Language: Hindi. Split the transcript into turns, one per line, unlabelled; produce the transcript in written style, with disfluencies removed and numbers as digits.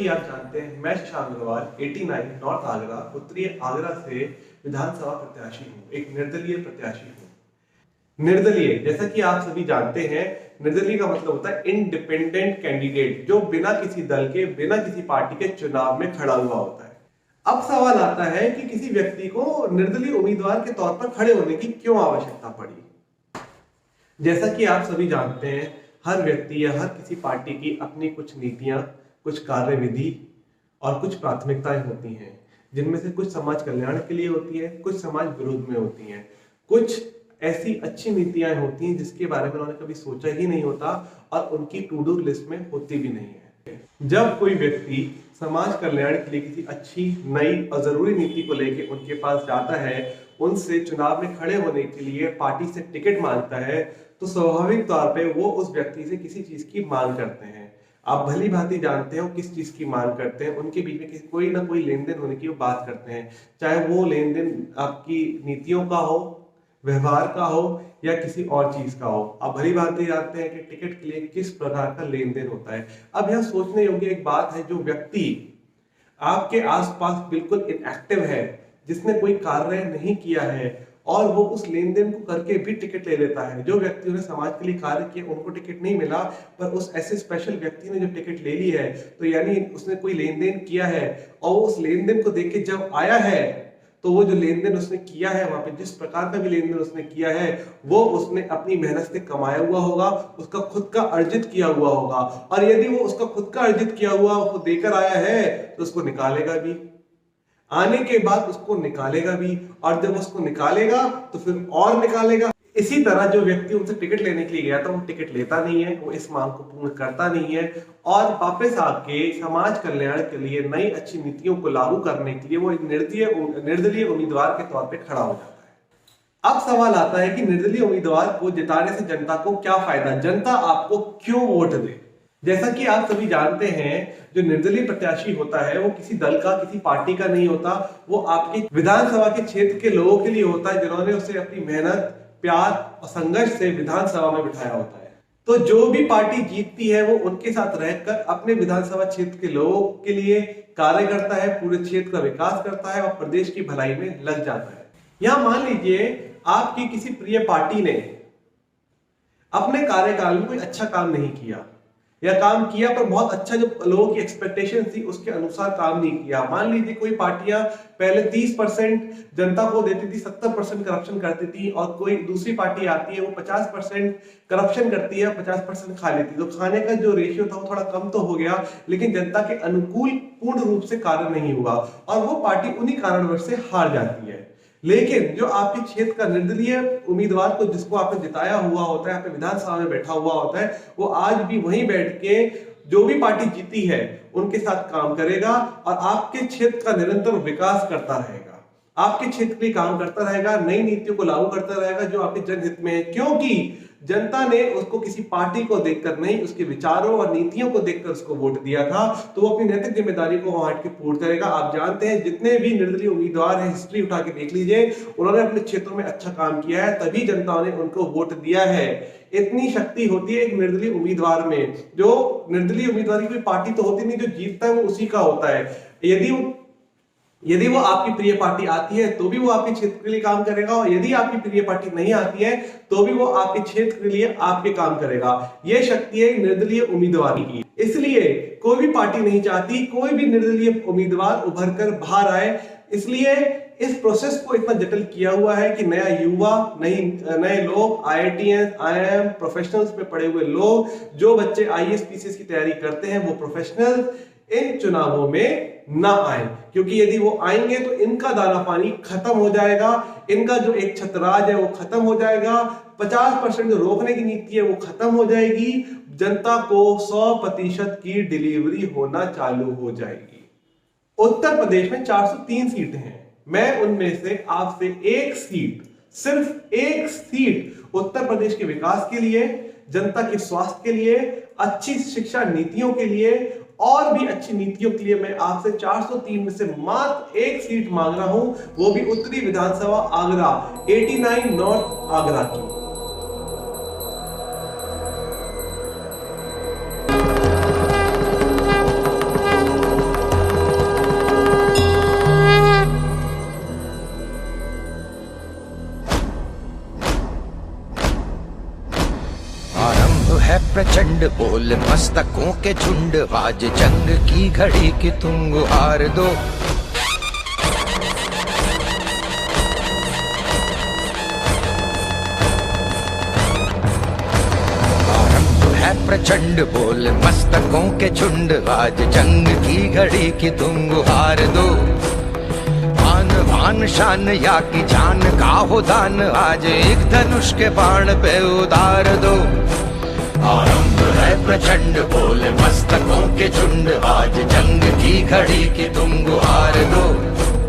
कि आप जानते हैं, मैं शशांक अग्रवाल 89 नॉर्थ आगरा उत्तरी आगरा से विधानसभा प्रत्याशी हूँ, एक निर्दलीय प्रत्याशी हूँ। निर्दलीय, जैसा कि आप सभी जानते हैं, निर्दलीय का मतलब होता है इंडिपेंडेंट कैंडिडेट, जो बिना किसी दल के, बिना किसी पार्टी के चुनाव में खड़ा हुआ होता है। अब सवाल आता है कि किसी व्यक्ति को निर्दलीय उम्मीदवार के तौर पर खड़े होने की क्यों आवश्यकता पड़ी। जैसा कि आप सभी जानते हैं, हर व्यक्ति या हर किसी पार्टी की अपनी कुछ नीतियां, कुछ कार्यविधि और कुछ प्राथमिकताएं होती हैं, जिनमें से कुछ समाज कल्याण के लिए होती है, कुछ समाज विरोध में होती हैं, कुछ ऐसी अच्छी नीतियां होती हैं जिसके बारे में उन्होंने कभी सोचा ही नहीं होता और उनकी टू डू लिस्ट में होती भी नहीं है। जब कोई व्यक्ति समाज कल्याण के लिए किसी अच्छी, नई और जरूरी नीति को लेकर उनके पास जाता है, उनसे चुनाव में खड़े होने के लिए पार्टी से टिकट मांगता है, तो स्वाभाविक तौर पे वो उस व्यक्ति से किसी चीज की मांग करते हैं। आप भली भांति जानते हो किस चीज की मांग करते हैं, उनके बीच में कोई ना कोई लेन देन होने की वो बात करते हैं, चाहे वो लेन देन आपकी नीतियों का हो, व्यवहार का हो या किसी और चीज का हो। आप भली भांति जानते हैं कि टिकट के लिए किस प्रकार का लेन देन होता है। अब यह सोचने योग्य एक बात है, जो व्यक्ति आपके आसपास बिल्कुल इनएक्टिव है, जिसने कोई कार्य नहीं किया है और वो उस लेन देन को करके भी टिकट ले लेता है, जो व्यक्ति ने समाज के लिए कार्य किया उनको टिकट नहीं मिला, पर उस ऐसे स्पेशल व्यक्ति ने जो टिकट ले ली है, तो यानी उसने कोई लेन देन किया है और उस लेन देन को देख के जब आया है, तो वो जो लेन देन उसने किया है, वहां पे जिस प्रकार का भी लेन देन उसने किया है, वो उसने अपनी मेहनत से कमाया हुआ होगा, उसका खुद का अर्जित किया हुआ होगा। और यदि वो उसका खुद का अर्जित किया हुआ वो देकर आया है, तो उसको निकालेगा भी, आने के बाद उसको निकालेगा भी, और जब उसको निकालेगा तो फिर और निकालेगा। इसी तरह जो व्यक्ति उनसे टिकट लेने के लिए गया था, वो टिकट लेता नहीं है, वो इस मांग को पूर्ण करता नहीं है और वापस आके समाज कल्याण के लिए, नई अच्छी नीतियों को लागू करने के लिए वो एक निर्दलीय उम्मीदवार के तौर पे खड़ा हो जाता है। अब सवाल आता है कि निर्दलीय उम्मीदवार को जिताने से जनता को क्या फायदा, जनता आपको क्यों वोट दे। जैसा कि आप सभी जानते हैं, जो निर्दलीय प्रत्याशी होता है वो किसी दल का, किसी पार्टी का नहीं होता, वो आपके विधानसभा के क्षेत्र के लोगों के लिए होता है, जिन्होंने उसे अपनी मेहनत, प्यार और संघर्ष से विधानसभा में बिठाया होता है। तो जो भी पार्टी जीतती है वो उनके साथ रहकर अपने विधानसभा क्षेत्र के लोगों के लिए कार्य करता है, पूरे क्षेत्र का विकास करता है और प्रदेश की भलाई में लग जाता है। यहां मान लीजिए आपकी किसी प्रिय पार्टी ने अपने कार्यकाल में कोई अच्छा काम नहीं किया, या काम किया पर बहुत अच्छा, जो लोगों की एक्सपेक्टेशन थी उसके अनुसार काम नहीं किया। मान लीजिए कोई पार्टियां पहले 30% जनता को देती थी, 70% करप्शन करती थी, और कोई दूसरी पार्टी आती है वो 50% करप्शन करती है, 50% खा लेती। तो खाने का जो रेशियो था वो थोड़ा कम तो हो गया, लेकिन जनता के अनुकूल पूर्ण रूप से कार्य नहीं हुआ और वो पार्टी उन्हीं कारणवश से हार जाती है। लेकिन जो आपके क्षेत्र का निर्दलीय उम्मीदवार को, जिसको आपने जिताया हुआ होता है, आपके विधानसभा में बैठा हुआ होता है, वो आज भी वहीं बैठ के जो भी पार्टी जीती है उनके साथ काम करेगा और आपके क्षेत्र का निरंतर विकास करता रहेगा, आपके क्षेत्र के लिए काम करता रहेगा, नई नीतियों को लागू करता रहेगा जो आपके जनहित में है। क्योंकि जनता ने उसको किसी पार्टी को देखकर नहीं, उसके विचारों और नीतियों को देखकर उसको वोट दिया था, तो वो अपनी नैतिक जिम्मेदारी को वहां के पूर्ण करेगा। आप जानते हैं जितने भी निर्दलीय उम्मीदवार हैं, हिस्ट्री उठा के देख लीजिए, उन्होंने अपने क्षेत्रों में अच्छा काम किया है, तभी जनता ने उनको वोट दिया है। इतनी शक्ति होती है एक निर्दलीय उम्मीदवार में। जो निर्दलीय उम्मीदवार की कोई पार्टी तो होती नहीं, जो जीतता है वो उसी का होता है। यदि वो आपकी प्रिय पार्टी आती है तो भी वो आपके क्षेत्र के लिए काम करेगा, और यदि आपकी प्रिय पार्टी नहीं आती है तो भी वो आपके क्षेत्र के लिए आपके काम करेगा। यह शक्ति है निर्दलीय उम्मीदवार की। इसलिए कोई भी पार्टी नहीं चाहती कोई भी निर्दलीय उम्मीदवार उभर कर बाहर आए। इसलिए इस प्रोसेस को इतना जटिल किया हुआ है कि नया युवा, नए लोग, IITians, IIM प्रोफेशनल्स में पढ़े हुए लोग, जो बच्चे IAS PCS की तैयारी करते हैं, वो प्रोफेशनल्स इन चुनावों में ना आए, क्योंकि यदि वो आएंगे तो इनका दाना पानी खत्म हो जाएगा, इनका जो एक छतराज है वो खत्म हो जाएगा, 50% जो रोकने की नीति है वो खत्म हो जाएगी, जनता को 100% की डिलीवरी होना चालू हो जाएगी। उत्तर प्रदेश में 403 सीटें हैं, मैं उनमें से आपसे एक सीट, सिर्फ एक सीट उत्तर प्रदेश के विकास के लिए, जनता के स्वास्थ्य के लिए, अच्छी शिक्षा नीतियों के लिए और भी अच्छी नीतियों के लिए मैं आपसे 403 में से मात्र एक सीट मांग रहा हूं, वो भी उत्तरी विधानसभा आगरा, 89 नॉर्थ आगरा की।
बोल मस्तकों के झुंड, आज जंग की घड़ी की तुम गुहार दो। प्रचंड बोल मस्तकों के झुंड, आज जंग की घड़ी की तुम गुहार दो। आन भान शान या की जान का हो दान, आज एक धनुष के बाण पे उतार दो। आरंभ है प्रचंड बोल मस्तकों के झुंड, आज जंग की घड़ी की तुम गुहार